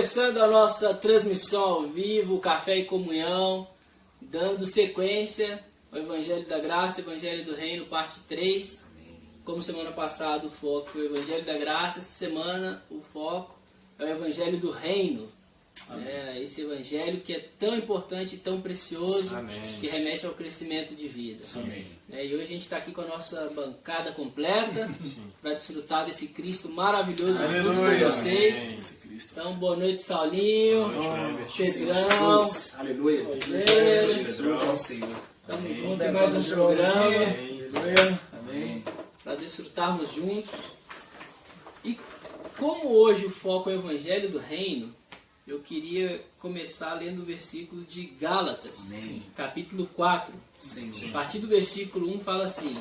começando a nossa transmissão ao vivo, Café e Comunhão, dando sequência ao Evangelho da Graça, Evangelho do Reino, parte 3. Como semana passada o foco foi o Evangelho da Graça, essa semana o foco é o Evangelho do Reino. Esse Evangelho que é tão importante e tão precioso, que remete ao crescimento de vida. E hoje a gente está aqui com a nossa bancada completa para desfrutar desse Cristo maravilhoso com vocês. Então, boa noite, Saulinho, Pedrão, Aleluia. Rogério. Jesus é o Senhor. Estamos juntos em mais um programa. Amém. Para desfrutarmos juntos. E como hoje o foco é o Evangelho do Reino, eu queria começar lendo o versículo de Gálatas, capítulo 4. A partir do versículo 1 fala assim: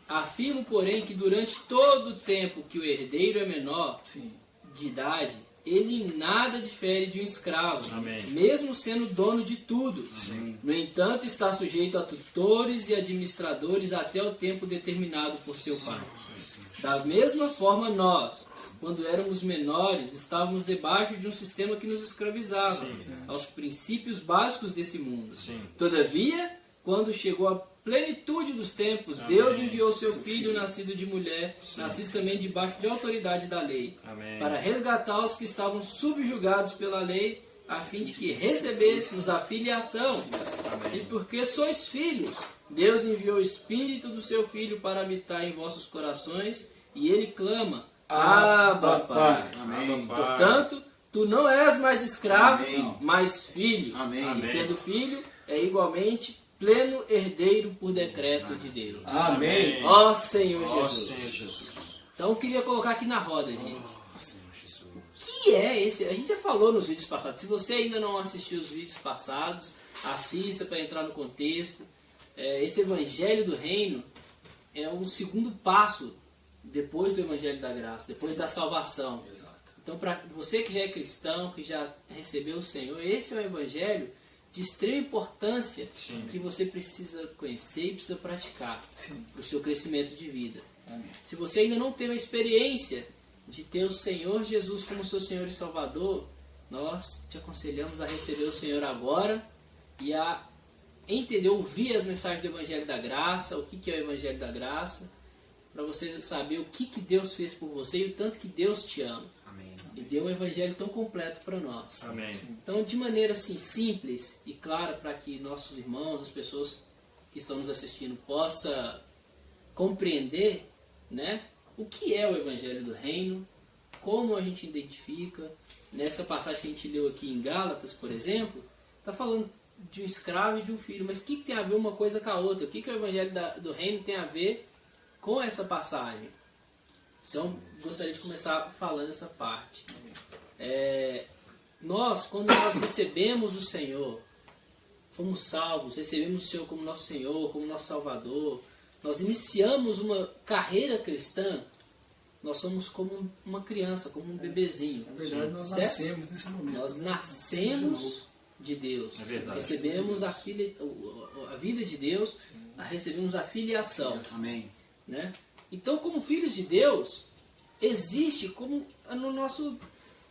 afirmo, porém, que durante todo o tempo que o herdeiro é menor de idade, ele em nada difere de um escravo, mesmo sendo dono de tudo. No entanto, está sujeito a tutores e administradores até o tempo determinado por seu pai. Da mesma forma, nós, quando éramos menores, estávamos debaixo de um sistema que nos escravizava aos princípios básicos desse mundo. Todavia, quando chegou a plenitude dos tempos, Deus enviou seu Filho, nascido de mulher, nascido também debaixo de autoridade da lei, para resgatar os que estavam subjugados pela lei, a fim de que recebêssemos a filiação. E porque sois filhos, Deus enviou o Espírito do seu Filho para habitar em vossos corações, e ele clama: Abba, Pai. Portanto, tu não és mais escravo, mas filho. E sendo filho, é igualmente pleno herdeiro por decreto de Deus. Amém. Ó Senhor Jesus. Então eu queria colocar aqui na roda, gente. O que é esse? A gente já falou nos vídeos passados. Se você ainda não assistiu os vídeos passados, assista para entrar no contexto. Esse Evangelho do Reino é um segundo passo depois do Evangelho da Graça, depois da salvação. Então, para você que já é cristão, que já recebeu o Senhor, esse é um Evangelho de extrema importância que você precisa conhecer e precisa praticar para o seu crescimento de vida. Se você ainda não teve a experiência de ter o Senhor Jesus como seu Senhor e Salvador, nós te aconselhamos a receber o Senhor agora e a entender, ouvir as mensagens do Evangelho da Graça, o que é o Evangelho da Graça, para você saber o que Deus fez por você e o tanto que Deus te ama. E deu um Evangelho tão completo para nós. Então, de maneira assim, simples e clara, para que nossos irmãos, as pessoas que estão nos assistindo, possam compreender, o que é o Evangelho do Reino, como a gente identifica. Nessa passagem que a gente leu aqui em Gálatas, por exemplo, está falando de um escravo e de um filho. Mas o que tem a ver uma coisa com a outra? O que o Evangelho do Reino tem a ver com essa passagem? Então, gostaria de começar falando essa parte. Quando nós recebemos o Senhor, fomos salvos, recebemos o Senhor como nosso Senhor, como nosso Salvador, nós iniciamos uma carreira cristã, nós somos como uma criança, como um bebezinho. Na verdade, nós nascemos nesse momento. Nós nascemos de Deus. Recebemos a vida de Deus, recebemos a filiação. Então, como filhos de Deus, existe como no nosso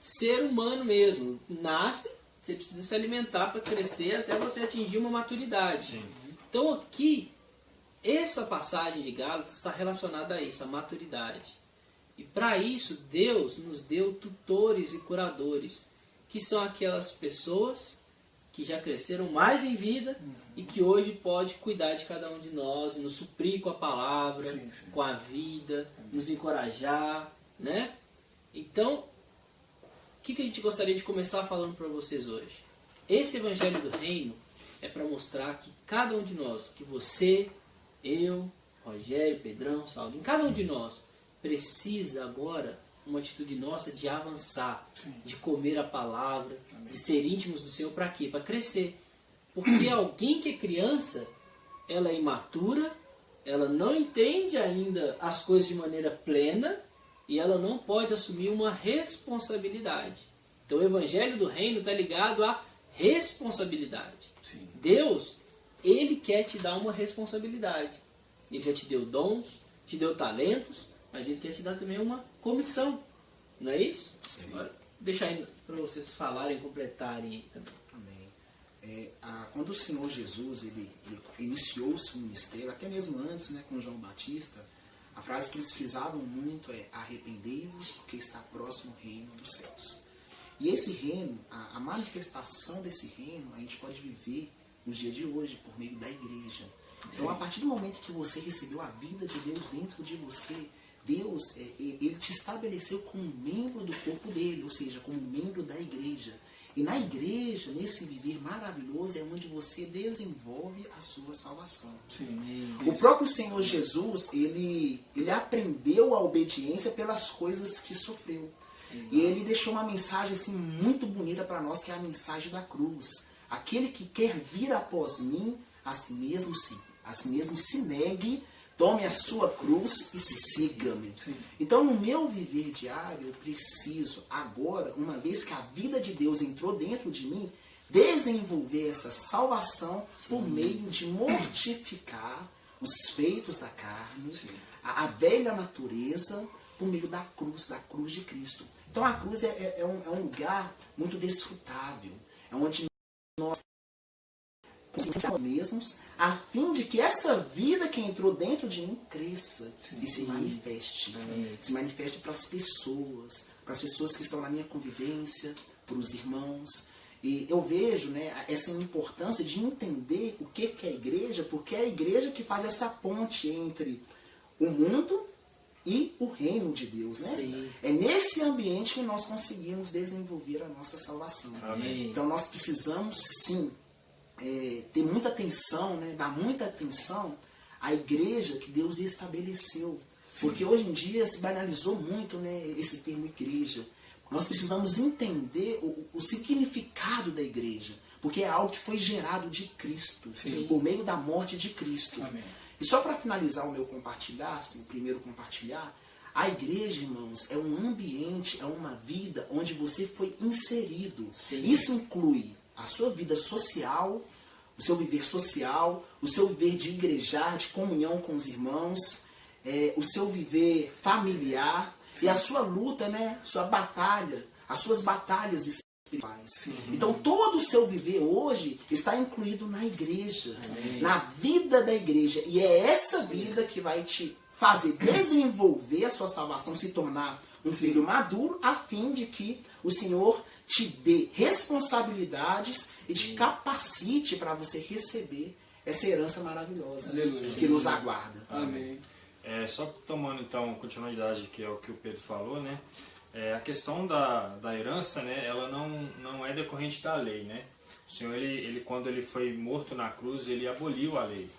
ser humano mesmo. Nasce, você precisa se alimentar para crescer até você atingir uma maturidade. Então aqui, essa passagem de Gálatas está relacionada a isso, a maturidade. E para isso, Deus nos deu tutores e curadores, que são aquelas pessoas que já cresceram mais em vida e que hoje pode cuidar de cada um de nós, nos suprir com a palavra, com a vida, nos encorajar, Então, o que a gente gostaria de começar falando para vocês hoje? Esse Evangelho do Reino é para mostrar que cada um de nós, que você, eu, Rogério, Pedrão, Saulinho, cada um de nós precisa agora uma atitude nossa de avançar, de comer a palavra, de ser íntimos do Senhor. Para quê? Para crescer. Porque alguém que é criança, ela é imatura, ela não entende ainda as coisas de maneira plena e ela não pode assumir uma responsabilidade. Então o Evangelho do Reino está ligado à responsabilidade. Deus, Ele quer te dar uma responsabilidade. Ele já te deu dons, te deu talentos, mas Ele quer te dar também uma comissão. Não é isso? deixar aí para vocês falarem, completarem também. Amém. Quando o Senhor Jesus ele iniciou o seu ministério, até mesmo antes, né, com João Batista, a frase que eles frisavam muito é: arrependei-vos, porque está próximo o reino dos céus. E esse reino, a manifestação desse reino, a gente pode viver nos dias de hoje por meio da igreja. Então, a partir do momento que você recebeu a vida de Deus dentro de você, Deus, ele te estabeleceu como membro do corpo dele, ou seja, como membro da igreja. E na igreja, nesse viver maravilhoso, é onde você desenvolve a sua salvação. Sim. O próprio Senhor Jesus, ele aprendeu a obediência pelas coisas que sofreu. Exato. E ele deixou uma mensagem assim, muito bonita para nós, que é a mensagem da cruz. Aquele que quer vir após mim, a si mesmo se negue, tome a sua cruz e siga-me. Então, no meu viver diário, eu preciso agora, uma vez que a vida de Deus entrou dentro de mim, desenvolver essa salvação por meio de mortificar os feitos da carne, a velha natureza, por meio da cruz de Cristo. Então, a cruz é um lugar muito desfrutável, é onde nós nós mesmos, a fim de que essa vida que entrou dentro de mim cresça e se manifeste. Se manifeste para as pessoas que estão na minha convivência, para os irmãos. E eu vejo, né, essa importância de entender o que é a igreja, porque é a igreja que faz essa ponte entre o mundo e o reino de Deus. Né? É nesse ambiente que nós conseguimos desenvolver a nossa salvação. Amém. Então nós precisamos sim ter muita atenção, né, dar muita atenção à igreja que Deus estabeleceu. Porque hoje em dia se banalizou muito, né, esse termo igreja. Nós precisamos entender o significado da igreja, porque é algo que foi gerado de Cristo, por meio da morte de Cristo. Amém. E só para finalizar o meu compartilhar, assim, o primeiro compartilhar, a igreja, irmãos, é um ambiente, é uma vida onde você foi inserido. Isso inclui a sua vida social, o seu viver social, o seu viver de igrejar, de comunhão com os irmãos, o seu viver familiar e a sua luta, né, sua batalha, as suas batalhas espirituais. Então todo o seu viver hoje está incluído na igreja, na vida da igreja. E é essa vida que vai te fazer desenvolver a sua salvação, se tornar um filho maduro, a fim de que o Senhor te dê responsabilidades e te capacite para você receber essa herança maravilhosa que nos aguarda. Amém. Só tomando então continuidade, que é o que o Pedro falou, né? A questão da herança, né? Ela não é decorrente da lei, né? O Senhor, ele quando ele foi morto na cruz, ele aboliu a lei.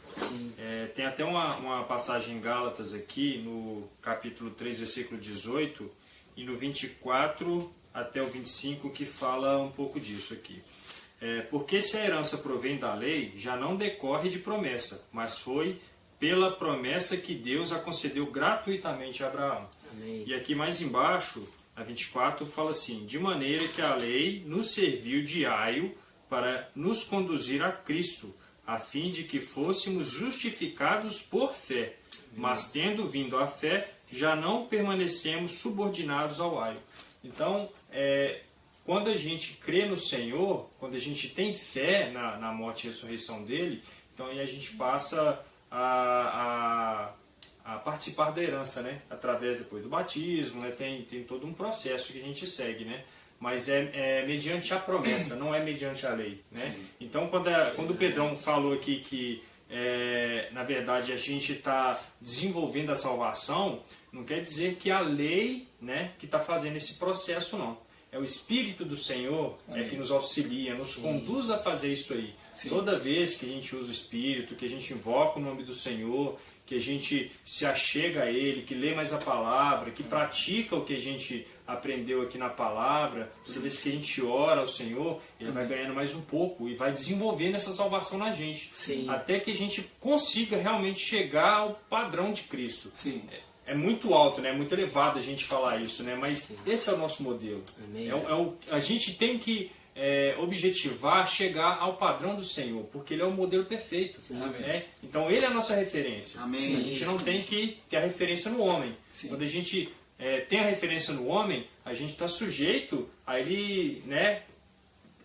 Tem até uma passagem em Gálatas aqui, no capítulo 3, versículo 18, e no 24 até o 25, que fala um pouco disso aqui. Porque se a herança provém da lei, já não decorre de promessa, mas foi pela promessa que Deus a concedeu gratuitamente a Abraão. Amém. E aqui mais embaixo, a 24, fala assim: de maneira que a lei nos serviu de aio para nos conduzir a Cristo, a fim de que fôssemos justificados por fé. Mas tendo vindo a fé, já não permanecemos subordinados ao aio. Então, quando a gente crê no Senhor, quando a gente tem fé na morte e ressurreição dele, então aí a gente passa a participar da herança, né? Através depois do batismo, né? Tem todo um processo que a gente segue, né? Mas é mediante a promessa, não é mediante a lei, né? Então quando o Pedrão falou aqui que na verdade a gente está desenvolvendo a salvação, não quer dizer que a lei, né, que está fazendo esse processo, não. É o Espírito do Senhor que nos auxilia, nos conduz a fazer isso aí. Toda vez que a gente usa o Espírito, que a gente invoca o nome do Senhor, que a gente se achega a Ele, que lê mais a palavra, que pratica o que a gente aprendeu aqui na palavra, toda vez que a gente ora ao Senhor, Ele vai ganhando mais um pouco e vai desenvolvendo essa salvação na gente. Até que a gente consiga realmente chegar ao padrão de Cristo. É muito alto, né? É muito elevado a gente falar isso, né? Mas esse é o nosso modelo. A gente tem que objetivar chegar ao padrão do Senhor, porque Ele é o modelo perfeito. Né? Então Ele é a nossa referência. A gente não tem que ter a referência no homem. Quando a gente tem a referência no homem, a gente está sujeito a ele, né,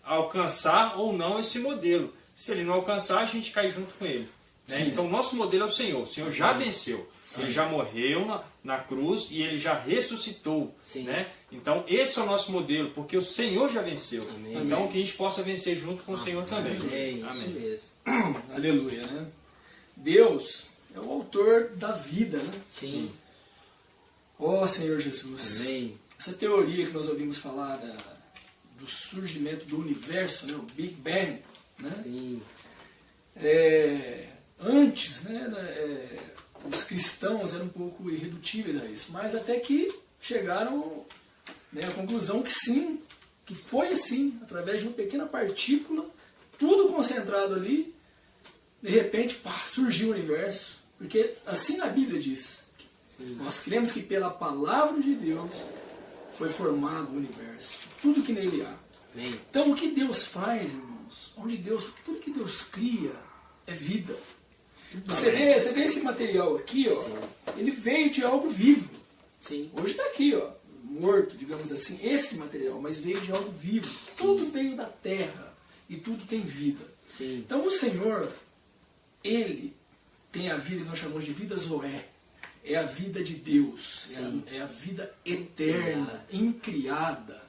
alcançar ou não esse modelo. Se ele não alcançar, a gente cai junto com ele. Né? Então, o nosso modelo é o Senhor. O Senhor já venceu. Sim. Ele já morreu na cruz e ele já ressuscitou. Né? Então, esse é o nosso modelo, porque o Senhor já venceu. Amém. Então, que a gente possa vencer junto com o Senhor também. Amém. Amém. Isso mesmo. Aleluia, né? Deus é o autor da vida, né? Sim. Ó Senhor Jesus. Amém. Essa teoria que nós ouvimos falar do surgimento do universo, né? O Big Bang, né? Sim. Antes, né, os cristãos eram um pouco irredutíveis a isso, mas até que chegaram, né, à conclusão que sim, que foi assim, através de uma pequena partícula, tudo concentrado ali, de repente, pá, surgiu o universo. Porque assim a Bíblia diz, nós cremos que pela palavra de Deus foi formado o universo, tudo que nele há. Amém. Então, o que Deus faz, irmãos, tudo que Deus cria é vida. Você vê esse material aqui, ó, ele veio de algo vivo. Sim. Hoje está aqui, ó, morto, digamos assim, esse material, mas veio de algo vivo. Tudo veio da terra e tudo tem vida. Sim. Então o Senhor, Ele tem a vida que nós chamamos de vida Zoé. É a vida de Deus, é a vida eterna, incriada.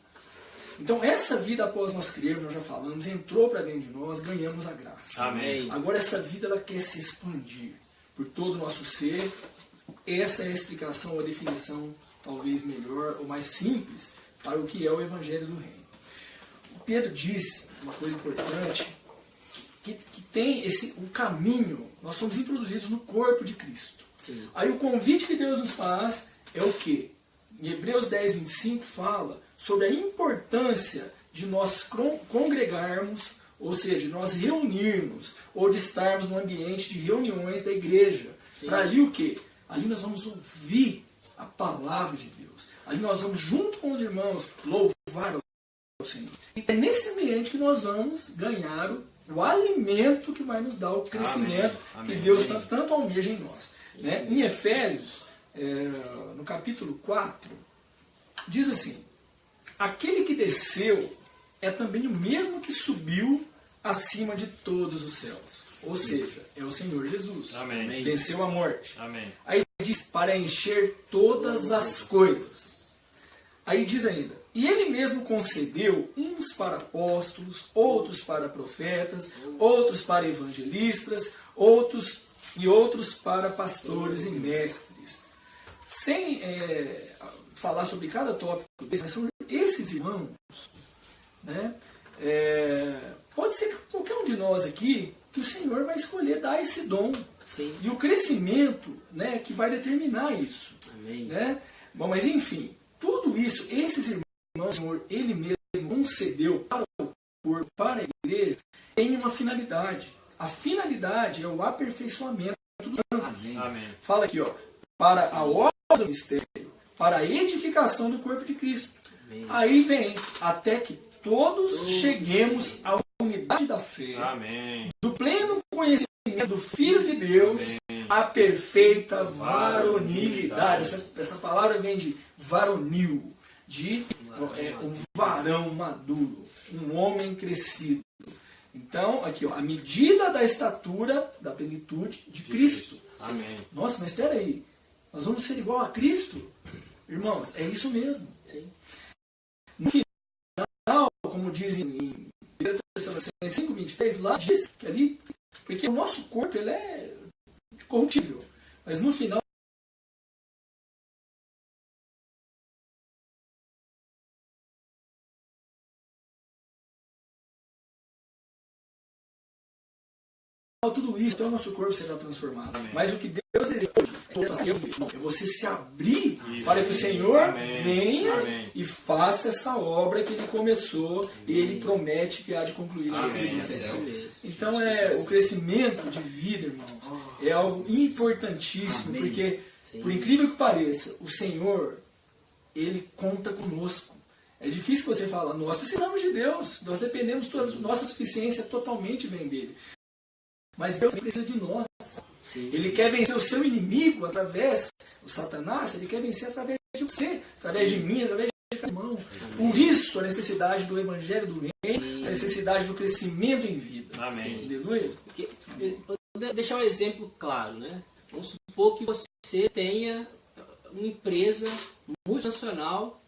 Então essa vida, após nós crermos, nós já falamos, entrou para dentro de nós, ganhamos a graça. Amém. Agora essa vida ela quer se expandir por todo o nosso ser. Essa é a explicação ou a definição talvez melhor ou mais simples para o que é o Evangelho do Reino. O Pedro disse uma coisa importante, que tem o caminho, nós somos introduzidos no corpo de Cristo. Sim. Aí o convite que Deus nos faz é o quê? Em Hebreus 10, 25 fala sobre a importância de nós congregarmos, ou seja, de nós reunirmos, ou de estarmos no ambiente de reuniões da igreja. Para ali o quê? Ali nós vamos ouvir a palavra de Deus. Ali nós vamos, junto com os irmãos, louvar ao Senhor. E é nesse ambiente que nós vamos ganhar o alimento que vai nos dar o crescimento que Deus tanto almeja em nós. Né? Em Efésios, no capítulo 4, diz assim: aquele que desceu é também o mesmo que subiu acima de todos os céus. Ou seja, é o Senhor Jesus. Amém. Venceu a morte. Amém. Aí diz, para encher todas as coisas. Aí diz ainda, e ele mesmo concedeu uns para apóstolos, outros para profetas, outros para evangelistas, outros para pastores e mestres. Sem falar sobre cada tópico desse, mas são esses irmãos, né? Pode ser que qualquer um de nós aqui, que o Senhor vai escolher dar esse dom. Sim. E o crescimento, né, que vai determinar isso. Amém. Né? Bom, mas enfim, tudo isso, esses irmãos, o Senhor, Ele mesmo concedeu para o corpo, para a igreja, tem uma finalidade. A finalidade é o aperfeiçoamento dos santos. Amém. Fala aqui, ó, para a obra do mistério, para a edificação do corpo de Cristo. Amém. Aí vem, até que todos cheguemos à unidade da fé, Amém. do pleno conhecimento do Filho de Deus, a perfeita varonilidade. Essa palavra vem de varonil, de um varão maduro, um homem crescido. Então, aqui, ó, a medida da estatura da plenitude de Cristo. Amém. Nossa, mas espera aí, nós vamos ser igual a Cristo? Irmãos, é isso mesmo. Sim. No final, como diz em 5:23, lá diz que ali, porque o nosso corpo ele é corruptível, mas no final tudo isso, então o nosso corpo será transformado. Amém. Mas o que Deus deseja é você se abrir para que o Senhor venha e faça essa obra que Ele começou e Ele promete que há de concluir na vida. Então o crescimento de vida, irmãos, é algo importantíssimo, porque, por incrível que pareça, o Senhor, Ele conta conosco. É difícil que você fale, nós precisamos de Deus, nós dependemos, nossa suficiência totalmente vem dele. Mas Deus precisa de nós. Sim. Ele quer vencer o seu inimigo através, o Satanás, ele quer vencer através de você, através de mim, através de cada irmão. Por isso, a necessidade do evangelho do reino, a necessidade do crescimento em vida. Amém. Aleluia. Vou deixar um exemplo claro, né? Vamos supor que você tenha uma empresa multinacional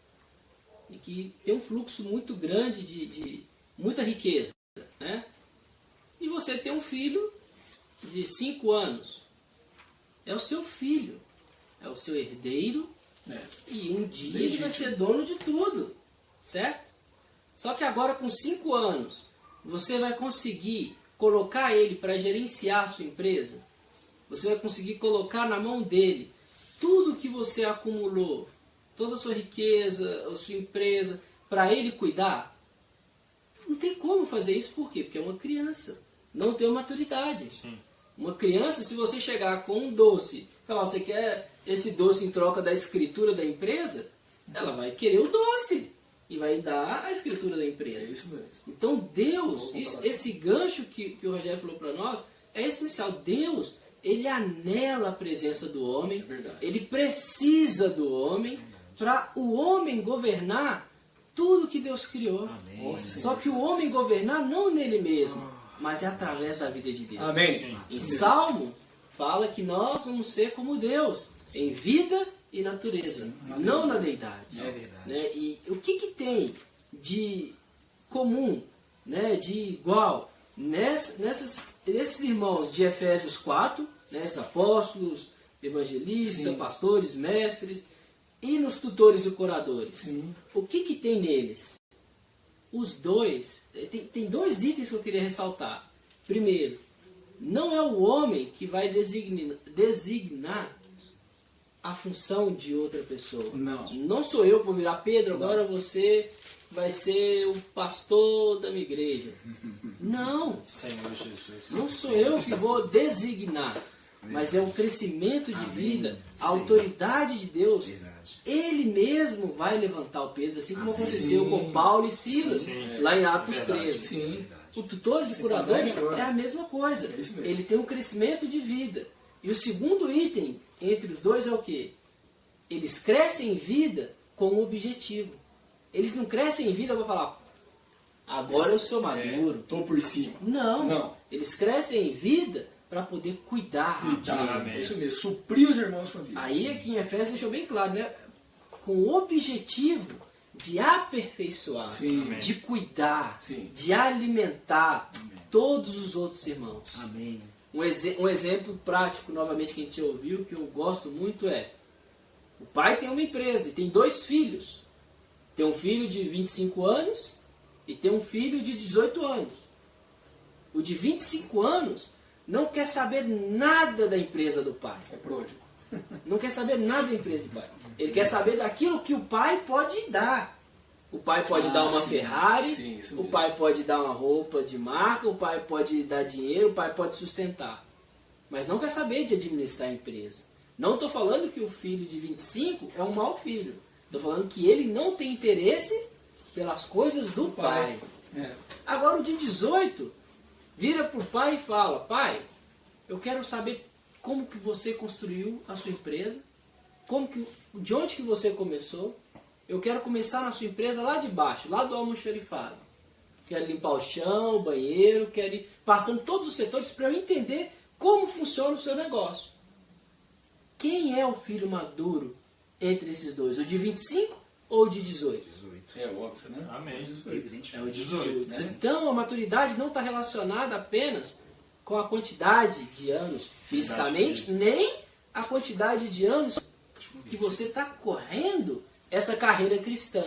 e que tem um fluxo muito grande de muita riqueza, né? E você tem um filho de 5 anos. É o seu filho, é o seu herdeiro, e um dia ele vai ser dono de tudo, certo? Só que agora com 5 anos, você vai conseguir colocar ele para gerenciar a sua empresa? Você vai conseguir colocar na mão dele tudo que você acumulou, toda a sua riqueza, a sua empresa, para ele cuidar? Não tem como fazer isso, por quê? Porque é uma criança, não tem maturidade. Sim. Uma criança, se você chegar com um doce, falar, você quer esse doce em troca da escritura da empresa, ela vai querer o doce e vai dar a escritura da empresa. É isso mesmo. Então Deus, esse gancho que o Rogério falou para nós, é essencial. Deus, ele anela a presença do homem, ele precisa do homem para o homem governar tudo que Deus criou. Amém. Só que o homem governar não nele mesmo, mas é através da vida de Deus. Amém. Em Salmo, fala que nós vamos ser como Deus, em vida e natureza, não na deidade. É verdade. Né? E o que tem de comum, né, de igual, nesses irmãos de Efésios 4, né, esses apóstolos, evangelistas, pastores, mestres, e nos tutores e curadores? Sim. O que tem neles? Os dois, tem 2 itens que eu queria ressaltar. Primeiro, não é o homem que vai designar a função de outra pessoa. Não sou eu que vou virar Pedro, agora você vai ser o pastor da minha igreja. Não. Senhor Jesus. Não sou eu que vou designar, mas é o crescimento de vida, a autoridade de Deus. Ele mesmo vai levantar o Pedro, assim como aconteceu com Paulo e Silas, lá em Atos 13. O tutor de curadores é a mesma coisa. Ele tem um crescimento de vida. E o segundo item entre os dois é o quê? Eles crescem em vida com um objetivo. Eles não crescem em vida para falar, agora eu sou maduro. Estou por cima. Não. Eles crescem em vida para poder cuidar. Isso mesmo, suprir os irmãos com a vida. Aí aqui em Efésios deixou bem claro, né? Com o objetivo de aperfeiçoar, de cuidar, de alimentar todos os outros irmãos. Amém. Um exemplo prático, novamente, que a gente ouviu, que eu gosto muito é, o pai tem uma empresa e tem 2 filhos. Tem um filho de 25 anos e tem um filho de 18 anos. O de 25 anos não quer saber nada da empresa do pai. É pródigo. Não quer saber nada da empresa do pai. Ele quer saber daquilo que o pai pode dar. O pai pode dar uma Ferrari, o pai pode dar uma roupa de marca, o pai pode dar dinheiro, o pai pode sustentar. Mas não quer saber de administrar a empresa. Não estou falando que o filho de 25 é um mau filho. Estou falando que ele não tem interesse pelas coisas do pai. Agora o de 18 vira para o pai e fala, pai, eu quero saber como que você construiu a sua empresa, de onde que você começou. Eu quero começar na sua empresa lá de baixo, lá do almoxarifado. Quero limpar o chão, o banheiro, quero ir passando todos os setores para eu entender como funciona o seu negócio. Quem é o filho maduro entre esses dois? O de 25 ou o de 18? 18. É óbvio, né? Amém. É o de 18. Né? Então a maturidade não está relacionada apenas com a quantidade de anos fisicamente, nem a quantidade de anos que você está correndo essa carreira cristã.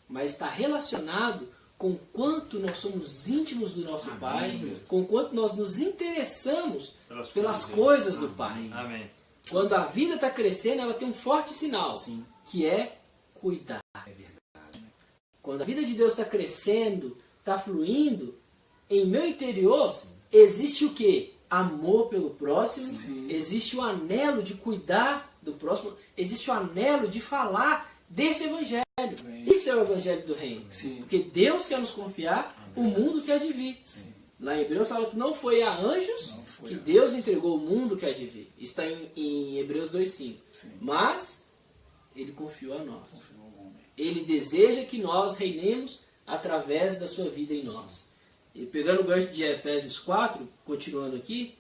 Mas está relacionado com quanto nós somos íntimos do nosso Pai, com quanto nós nos interessamos pelas coisas do Pai. Amém. Quando a vida está crescendo, ela tem um forte sinal, que é cuidar. Quando a vida de Deus está crescendo, está fluindo, em meu interior existe o quê? Amor pelo próximo, existe o anelo de cuidar do próximo, existe o anelo de falar desse evangelho. Isso é o evangelho do reino. Porque Deus quer nos confiar, o mundo quer de vir. Lá em Hebreus fala que não foi a anjos que Deus entregou o mundo que há de vir. Está em Hebreus 2,5. Mas ele confiou a nós. Ele deseja que nós reinemos através da sua vida em nós. E pegando o gancho de Efésios 4, continuando aqui,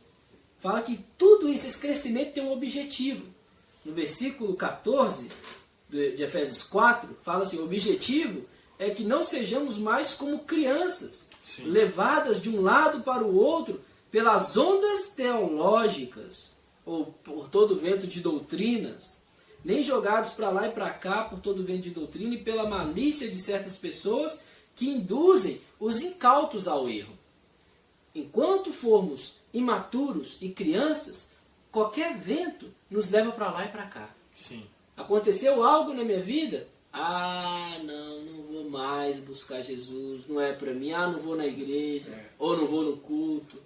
fala que tudo isso, esse crescimento tem um objetivo. No versículo 14 de Efésios 4, fala assim, o objetivo é que não sejamos mais como crianças, levadas de um lado para o outro pelas ondas teológicas, ou por todo vento de doutrinas, nem jogados para lá e para cá por todo vento de doutrina e pela malícia de certas pessoas que induzem os incautos ao erro. Enquanto formos imaturos e crianças, qualquer vento nos leva para lá e para cá. Sim. Aconteceu algo na minha vida? Não vou mais buscar Jesus, não é para mim. Não vou na igreja, ou não vou no culto.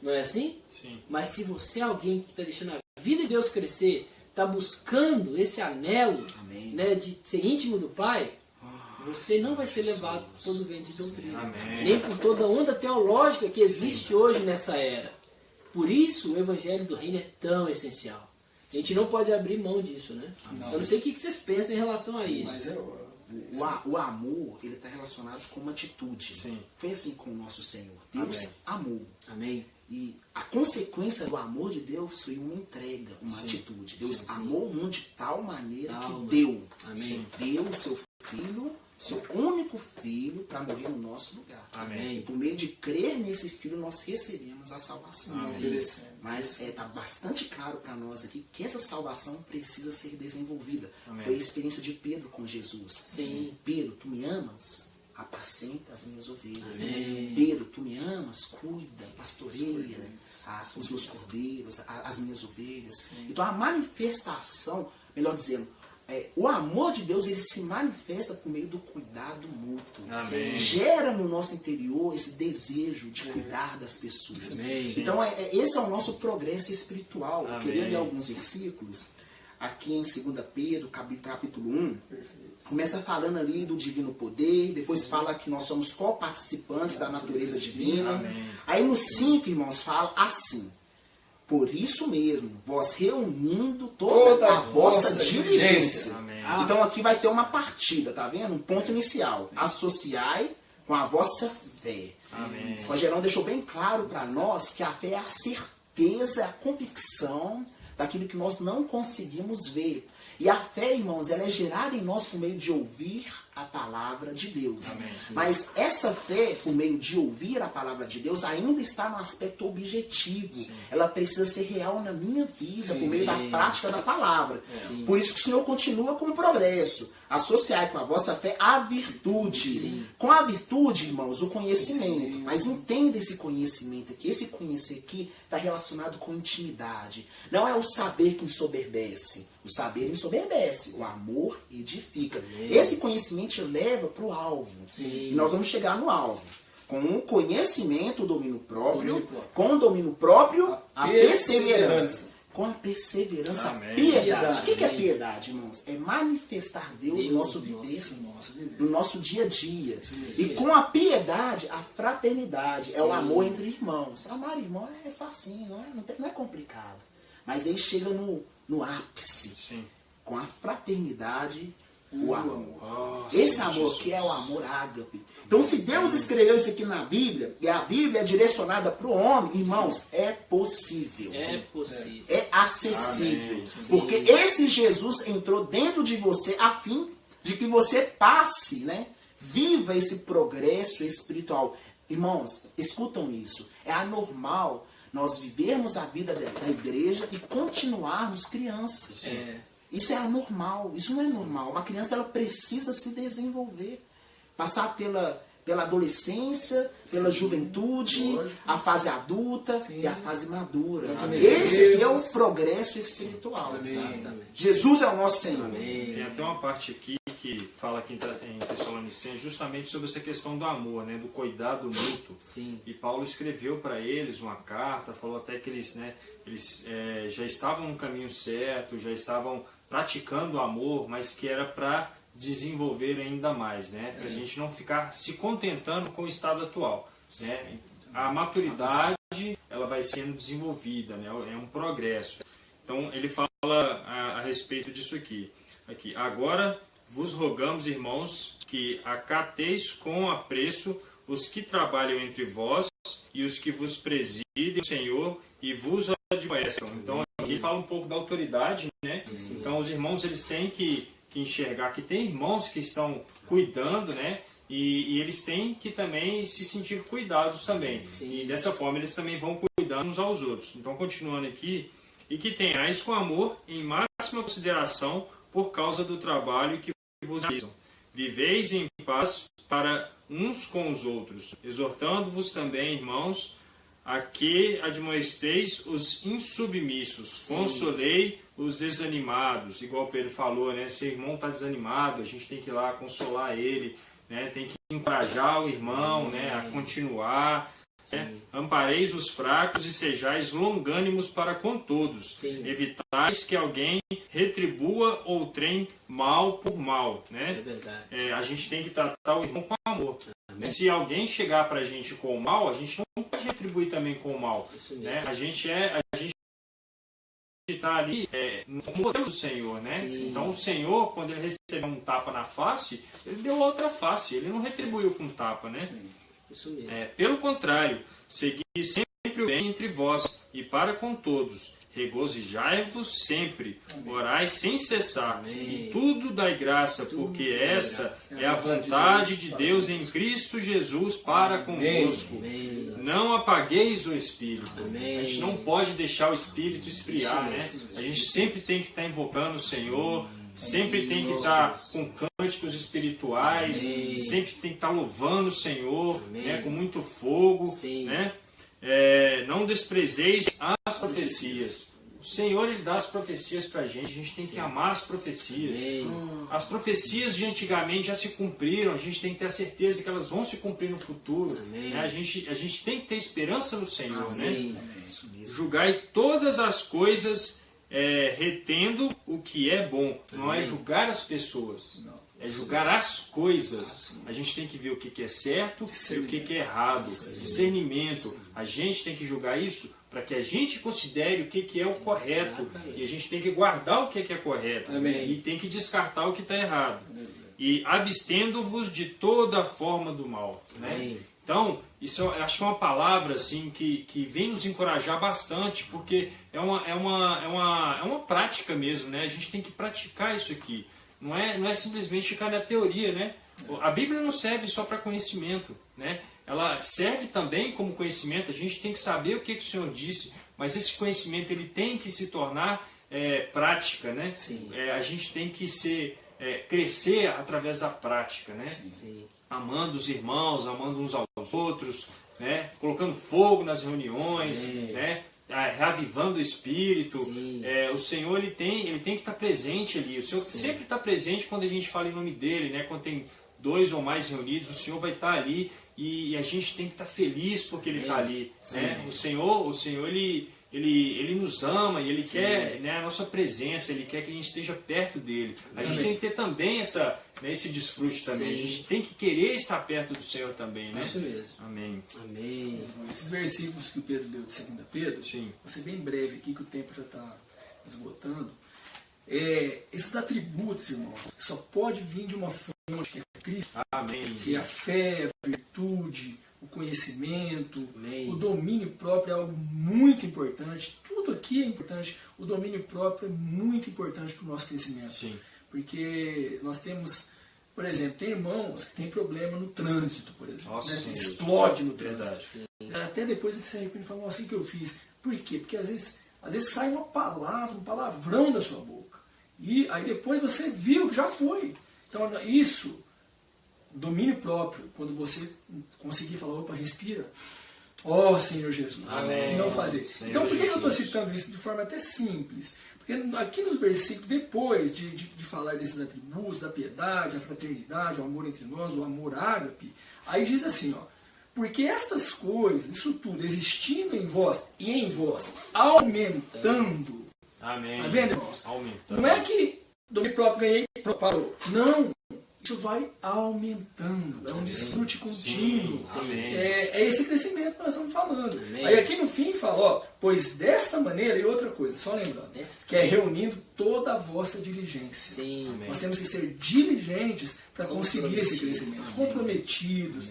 Não é assim? Sim. Mas se você é alguém que está deixando a vida de Deus crescer, está buscando esse anelo, né, de ser íntimo do Pai, você não vai ser levado por todo vento de doutrina. Nem por toda onda teológica que existe hoje nessa era. Por isso o Evangelho do Reino é tão essencial. A gente não pode abrir mão disso, né? Eu não sei o que vocês pensam em relação a isso. Mas o amor, ele está relacionado com uma atitude. Sim. Foi assim com o nosso Senhor. Deus amou. Amém. E a consequência do amor de Deus foi uma entrega, uma atitude. Deus amou o mundo de tal maneira que deu. Amém. Deu o seu filho, seu único filho, para morrer no nosso lugar. Amém. E por meio de crer nesse filho, nós recebemos a salvação. Mas está bastante claro para nós aqui que essa salvação precisa ser desenvolvida. Foi a experiência de Pedro com Jesus. Sim. Pedro, tu me amas? Apacenta as minhas ovelhas. Amém. Pedro, tu me amas? Cuida, pastoreia os meus cordeiros, as minhas ovelhas. Então a manifestação, melhor dizendo, o amor de Deus, ele se manifesta por meio do cuidado mútuo. Amém. Gera no nosso interior esse desejo de cuidar das pessoas. Amém. Então esse é o nosso progresso espiritual. Amém. Eu queria ler alguns versículos aqui em 2 Pedro, capítulo 1. Começa falando ali do divino poder, depois fala que nós somos co-participantes da natureza divina. Amém. Aí no 5, irmãos, fala assim: por isso mesmo, vós reunindo toda a vossa diligência. Então aqui vai ter uma partida, tá vendo? Um ponto inicial. Associai com a vossa fé. Amém. O Rogerão deixou bem claro para nós que a fé é a certeza, a convicção daquilo que nós não conseguimos ver. E a fé, irmãos, ela é gerada em nós por meio de ouvir a palavra de Deus. Amém. Mas essa fé, por meio de ouvir a palavra de Deus, ainda está no aspecto objetivo. Sim. Ela precisa ser real na minha vida, por meio da prática da palavra. Por isso que o Senhor continua com o progresso. Associai com a vossa fé a virtude. Sim. Com a virtude, irmãos, o conhecimento. Mas entenda esse conhecimento aqui. Esse conhecer aqui está relacionado com intimidade. Não é o saber que ensoberbece. O saber ensoberbece. O amor edifica. Esse conhecimento te leva para o alvo. Sim. E nós vamos chegar no alvo. Com o conhecimento, o domínio próprio. Com o domínio próprio, a perseverança. Com a perseverança, a piedade. O que é piedade, irmãos? É manifestar Deus no nosso viver, no nosso dia a dia. E com a piedade, a fraternidade. É o amor entre irmãos. Amar irmão é facinho, não é complicado. Mas aí chega no ápice. Sim. Com a fraternidade, o amor. Esse amor aqui é o amor ágape. Então, se Deus escreveu isso aqui na Bíblia, e a Bíblia é direcionada para o homem, irmãos, é possível. É possível. É acessível. Amém. Porque esse Jesus entrou dentro de você a fim de que você passe, né? Viva esse progresso espiritual. Irmãos, escutam isso. É anormal nós vivermos a vida da igreja e continuarmos crianças. Isso é anormal, isso não é normal. Uma criança ela precisa se desenvolver, passar pela adolescência, pela juventude, a fase adulta e a fase madura. Esse aqui é o progresso espiritual. Jesus é o nosso Senhor. Tem até uma parte aqui que fala aqui em Tessalonicenses justamente sobre essa questão do amor, né, do cuidado mútuo. Sim. E Paulo escreveu para eles uma carta, falou até que eles já estavam no caminho certo, já estavam praticando o amor, mas que era para desenvolver ainda mais, né? Para a gente não ficar se contentando com o estado atual, né? A maturidade ela vai sendo desenvolvida, né? É um progresso. Então ele fala a respeito disso aqui. Agora vos rogamos, irmãos, que acateis com apreço os que trabalham entre vós e os que vos presidem o Senhor e vos admoestam. Então aqui fala um pouco da autoridade, né? Então os irmãos eles têm que enxergar que tem irmãos que estão cuidando, né? E eles têm que também se sentir cuidados também. E dessa forma eles também vão cuidando uns aos outros. Então continuando aqui, e que tenhais com amor em máxima consideração por causa do trabalho que vos realizam. Viveis em paz para uns com os outros, exortando-vos também, irmãos, a que admoesteis os insubmissos, consolei os desanimados, igual Pedro falou, né? Se o irmão está desanimado, a gente tem que ir lá consolar ele, né? Tem que encorajar o irmão, né? A continuar. Né? Ampareis os fracos e sejais longânimos para com todos. Evitais que alguém retribua outrem mal por mal. Né? É verdade. A gente tem que tratar o irmão com amor. Se alguém chegar para a gente com o mal, a gente não pode retribuir também com o mal. Né? A gente está ali no modelo do Senhor. Né? Então o Senhor, quando ele recebeu um tapa na face, ele deu outra face, ele não retribuiu com um tapa. Né? Isso mesmo. Pelo contrário, segui sempre o bem entre vós e para com todos. Regozijai-vos sempre, orai sem cessar, e tudo dai graça, porque esta é a vontade de Deus em Cristo Jesus para convosco. Não apagueis o Espírito. A gente não pode deixar o Espírito esfriar, né? A gente sempre tem que estar invocando o Senhor, sempre tem que estar com cânticos espirituais, sempre tem que estar louvando o Senhor, né, com muito fogo, né? Não desprezeis as profecias. O Senhor ele dá as profecias para a gente tem que amar as profecias. As profecias de antigamente já se cumpriram, a gente tem que ter a certeza que elas vão se cumprir no futuro. Né? A gente tem que ter esperança no Senhor. Né? Julgai todas as coisas retendo o que é bom. Não é julgar as pessoas. É julgar as coisas. A gente tem que ver o que é certo e o que é errado. Discernimento. A gente tem que julgar isso para que a gente considere o que é o correto. E a gente tem que guardar o que é correto. E tem que descartar o que está errado. E abstendo-vos de toda forma do mal. Né? Então, isso eu acho que é uma palavra assim, que vem nos encorajar bastante, porque é uma prática mesmo. Né? A gente tem que praticar isso aqui. Não é simplesmente ficar na teoria, né? A Bíblia não serve só para conhecimento, né? Ela serve também como conhecimento. A gente tem que saber o que o Senhor disse, mas esse conhecimento ele tem que se tornar prática, né? A gente tem que crescer através da prática, né? Amando os irmãos, amando uns aos outros, né? Colocando fogo nas reuniões, né? Reavivando o Espírito. O Senhor ele tem que estar presente ali. O Senhor sempre está presente quando a gente fala em nome dele, né? Quando tem 2 ou mais reunidos, o Senhor vai estar ali e a gente tem que estar feliz porque ele está ali. Né? O Senhor ele nos ama e ele quer, né, a nossa presença, ele quer que a gente esteja perto dele. A gente tem que ter também esse desfrute também. A gente tem que querer estar perto do Senhor também. Né? Isso mesmo. Amém. Esses versículos que o Pedro leu de 2 Pedro, vou ser bem breve aqui que o tempo já está esgotando. Esses atributos, irmãos, só pode vir de uma fonte que é Cristo. Amém. Que é a fé, a virtude, o conhecimento, o domínio próprio é algo muito importante. Tudo aqui é importante. O domínio próprio é muito importante para o nosso crescimento. Porque nós temos, por exemplo, tem irmãos que têm problema no trânsito, por exemplo. Nossa, né? Explode no trânsito. Até depois que você arrepende e fala, nossa, o que eu fiz? Por quê? Porque às vezes sai uma palavra, um palavrão da sua boca. E aí depois você viu que já foi. Então isso, domínio próprio, quando você conseguir falar, opa, respira. Ó Senhor Jesus. Amém. E não fazer. Senhor então por que eu estou Jesus. citando isso de forma até simples? Porque aqui nos versículos, depois de falar desses atributos, da piedade, a fraternidade, o amor entre nós, o amor ágape, aí diz assim, ó, porque estas coisas, isso tudo, existindo em vós e em vós, aumentando. Amém. Tá vendo, irmãos? Aumentando. Não é que domínio próprio ganhei e parou. Não. Isso isso vai aumentando. É um desfrute contínuo. Sim. É esse crescimento que nós estamos falando. Amém. Aí aqui no fim fala, ó, pois desta maneira, e outra coisa, só lembrando, que é reunindo toda a vossa diligência. Sim. Nós temos que ser diligentes para conseguir esse crescimento, comprometidos,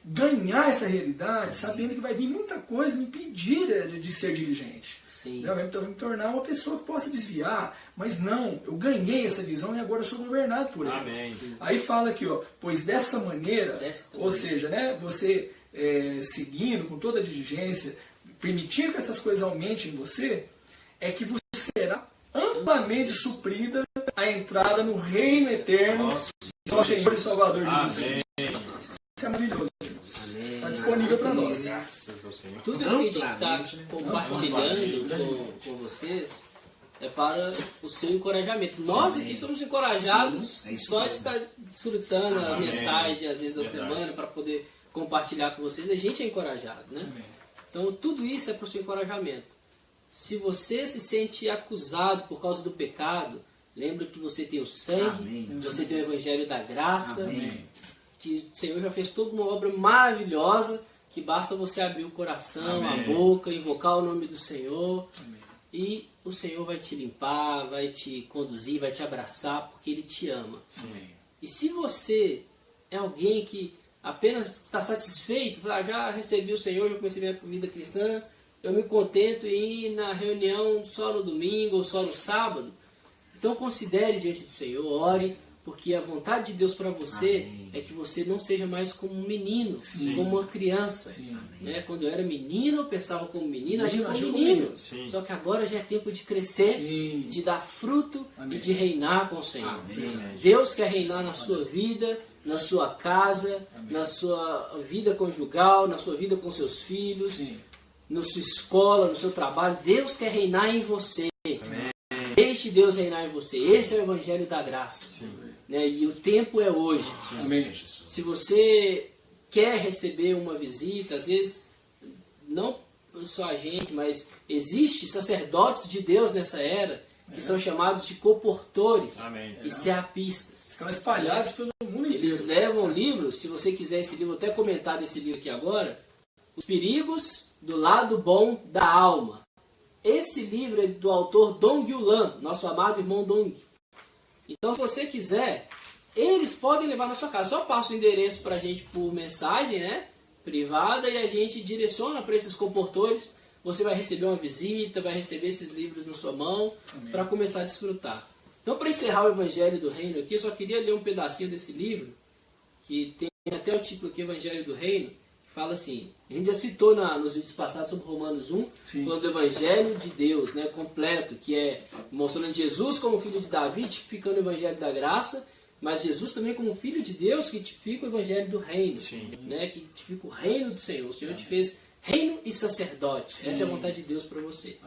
ganhar essa realidade, sabendo que vai vir muita coisa me impedir de ser diligente. Sim. Não, vai me tornar uma pessoa que possa desviar, mas não, eu ganhei essa visão e agora eu sou governado por ela. Amém. Aí fala aqui, ó, pois dessa maneira, ou seja, né, você seguindo com toda a diligência, permitindo que essas coisas aumentem em você, é que você será amplamente suprida a entrada no reino eterno do nosso Senhor e Salvador Jesus Cristo. Isso é maravilhoso. Está disponível para nós. Graças ao Senhor. Tudo isso que a gente está compartilhando com vocês é para o seu encorajamento. Nós aqui somos encorajados só de estar desfrutando a mensagem, às vezes, da semana, para poder compartilhar com vocês. A gente é encorajado, né? Então, tudo isso é para o seu encorajamento. Se você se sente acusado por causa do pecado, lembra que você tem o sangue, você tem o evangelho da graça, que o Senhor já fez toda uma obra maravilhosa, que basta você abrir o coração, a boca, invocar o nome do Senhor, e o Senhor vai te limpar, vai te conduzir, vai te abraçar, porque Ele te ama. E se você é alguém que apenas está satisfeito, já recebi o Senhor, já comecei a minha vida cristã, eu me contento em ir na reunião só no domingo ou só no sábado, então considere diante do Senhor, ore, porque a vontade de Deus para você é que você não seja mais como um menino, como uma criança. Né? Quando eu era menino, eu pensava como menino, agia como menino. Só que agora já é tempo de crescer, de dar fruto e de reinar com o Senhor. Deus quer reinar na sua vida, na sua casa, na sua vida conjugal, na sua vida com seus filhos, na sua escola, no seu trabalho. Deus quer reinar em você. Deixe Deus reinar em você. Esse é o Evangelho da Graça. Né? E o tempo é hoje. Se você quer receber uma visita, às vezes, não só a gente, mas existe sacerdotes de Deus nessa era que são chamados de comportores e seapistas. Estão espalhados pelo mundo inteiro. Eles levam livros, se você quiser esse livro, vou até comentar desse livro aqui agora, Os Perigos do Lado Bom da Alma. Esse livro é do autor Dong Yulan, nosso amado irmão Dong. Então, se você quiser, eles podem levar na sua casa. Só passa o endereço para a gente por mensagem, né, privada, e a gente direciona para esses comportores. Você vai receber uma visita, vai receber esses livros na sua mão para começar a desfrutar. Então, para encerrar o Evangelho do Reino aqui, eu só queria ler um pedacinho desse livro, que tem até o título aqui, Evangelho do Reino, que fala assim, a gente já citou nos vídeos passados sobre Romanos 1, falando do Evangelho de Deus, né, completo, que é mostrando Jesus como filho de Davi, tipificando o Evangelho da graça, mas Jesus também como filho de Deus, que tipifica o Evangelho do Reino, né, que tipifica o reino do Senhor. O Senhor te fez reino e sacerdote. Essa é a vontade de Deus para você.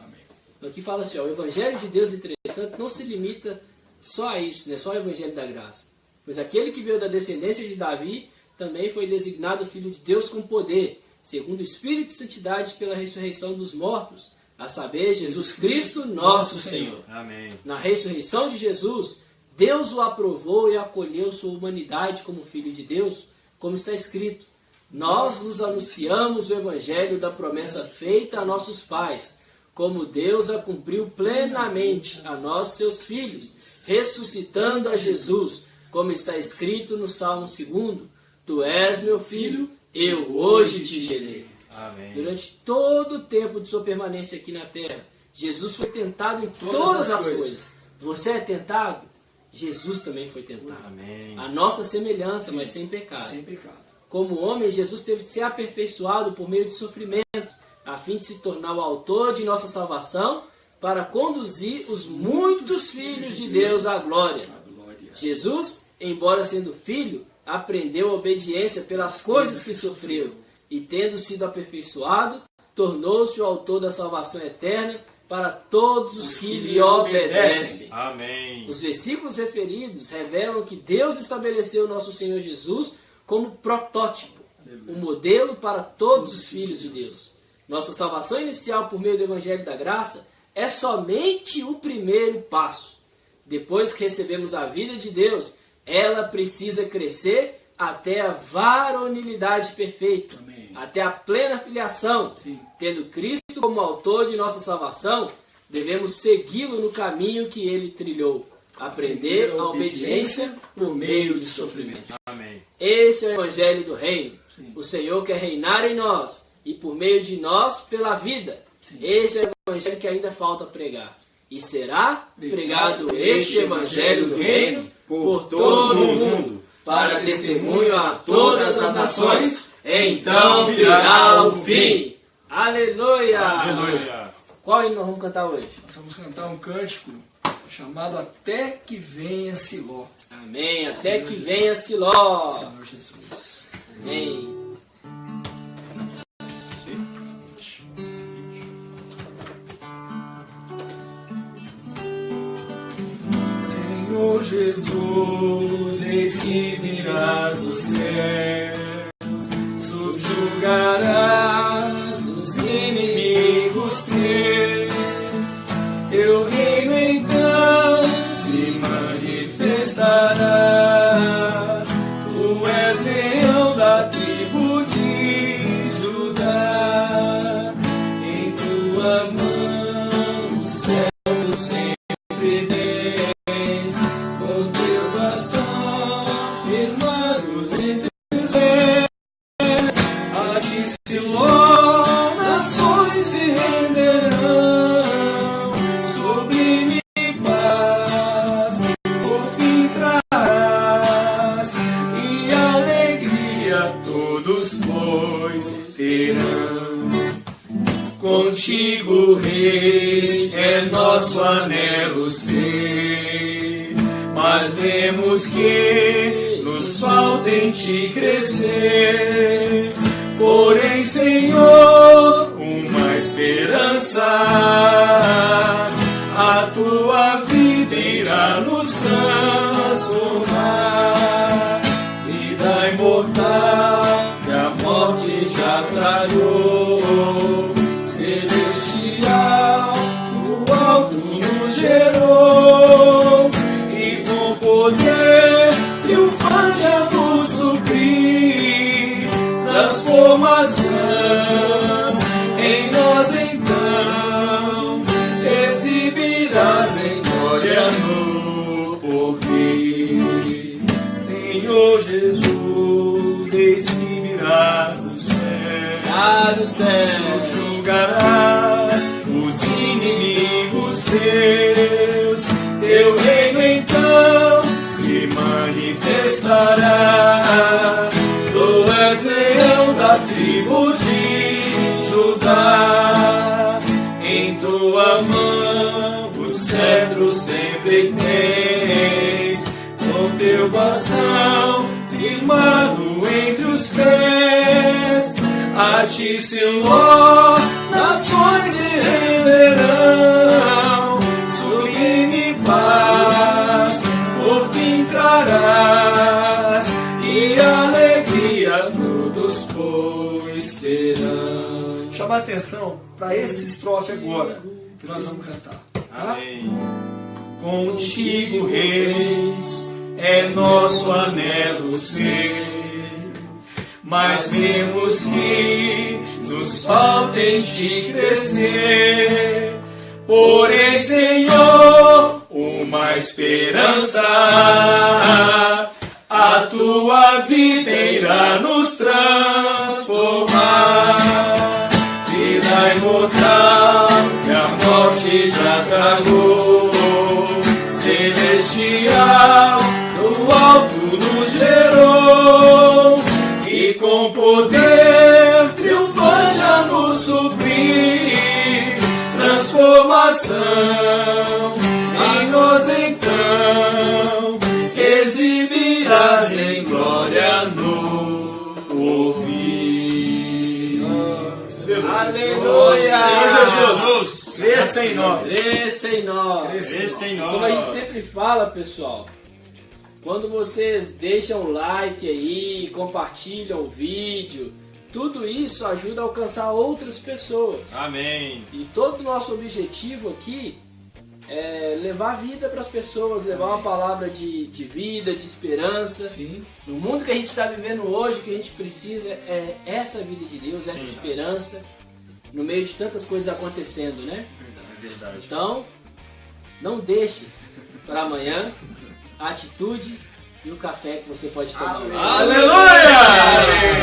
Então aqui fala assim, ó, o Evangelho de Deus, entretanto, não se limita só a isso, né, só ao Evangelho da graça. Pois aquele que veio da descendência de Davi também foi designado filho de Deus com poder, segundo o Espírito de Santidade pela ressurreição dos mortos, a saber, Jesus Cristo, nosso Senhor. Amém. Na ressurreição de Jesus, Deus o aprovou e acolheu sua humanidade como filho de Deus, como está escrito, nós vos anunciamos o Evangelho da promessa feita a nossos pais, como Deus a cumpriu plenamente a nós, seus filhos, ressuscitando a Jesus, como está escrito no Salmo 2, tu és meu filho, eu hoje te gerei. Amém. Durante todo o tempo de sua permanência aqui na terra, Jesus foi tentado em todas as coisas. Você é tentado? Jesus também foi tentado. Amém. A nossa semelhança, mas sem pecado. Sem pecado. Como homem, Jesus teve que ser aperfeiçoado por meio de sofrimentos, a fim de se tornar o autor de nossa salvação, para conduzir os muitos filhos de Deus à glória. Jesus, embora sendo filho, aprendeu a obediência pelas coisas que sofreu, e tendo sido aperfeiçoado, tornou-se o autor da salvação eterna para todos os que lhe obedecem. Amém. Os versículos referidos revelam que Deus estabeleceu nosso Senhor Jesus como protótipo, um modelo para todos os filhos de Deus. Nossa salvação inicial por meio do Evangelho da Graça é somente o primeiro passo. Depois que recebemos a vida de Deus, ela precisa crescer até a varonilidade perfeita, Amém. até a plena filiação. Sim. Tendo Cristo como autor de nossa salvação, devemos segui-lo no caminho que ele trilhou, aprender a obediência por meio de sofrimento. Amém. Esse é o Evangelho do Reino. Sim. O Senhor quer reinar em nós e por meio de nós pela vida. Sim. Esse é o Evangelho que ainda falta pregar. E será pregado este Evangelho do Reino por todo o mundo, para testemunho a todas as nações, então virá o fim. Aleluia! Aleluia. Qual hino nós vamos cantar hoje? Nós vamos cantar um cântico chamado Até que Venha Siló. Amém. Até que venha Siló. Senhor Jesus. Amém. Senhor Jesus, eis que virás os céus, subjugarás os inimigos teus, teu reino então se manifestará, tu és leão da tribo de Judá, em tua mão o céu sempre tens, com teu bastão firmados entre os pés, aqui Siló, nações se renderão, sublime paz, por fim trarás, e alegria todos, pois, terão. Contigo, Rei, é nosso anelo ser, mas vemos que nos falta em ti crescer. Porém, Senhor, uma esperança, a tua vida irá nos transformar. Vida imortal que a morte já tragou, celestial, o alto nos gerou, e com poder triunfante a nos suprir, transformação em nós então, exibirás em glória no porvir. Senhor Jesus, eis que virás do céu, subjugarás os inimigos teus, teu reino então se manifestará, tu és leão da tribo de Judá, em tua mão o cetro sempre tens, com teu bastão firmado entre os pés, a ti, Siló, nações se renderão, sublime paz, por fim trarás, e alegria todos, pois, terão. Chama a atenção para esse estrofe agora, que nós vamos cantar. Tá? Amém. Contigo, Reis, é nosso anelo ser, mas vemos que nos falta em ti crescer. Porém, Senhor, uma esperança, a tua vida irá nos transformar. Vida imortal que a morte já tragou, celestial, do alto nos gerou, e com poder triunfante a nos suprir, transformação em nós então, exibirás em glória no porvir. Aleluia! Senhor Jesus, cresça em nós. Cresça em nós. Cresça em nós. Como a gente sempre fala, pessoal, quando vocês deixam um like aí, compartilham o vídeo, tudo isso ajuda a alcançar outras pessoas. Amém. E todo o nosso objetivo aqui levar vida para as pessoas, levar uma palavra de vida, de esperança. Sim. No mundo que a gente está vivendo hoje, o que a gente precisa é essa vida de Deus, essa esperança, no meio de tantas coisas acontecendo, né? É verdade. Então, não deixe para amanhã a atitude e o café que você pode tomar. Aleluia!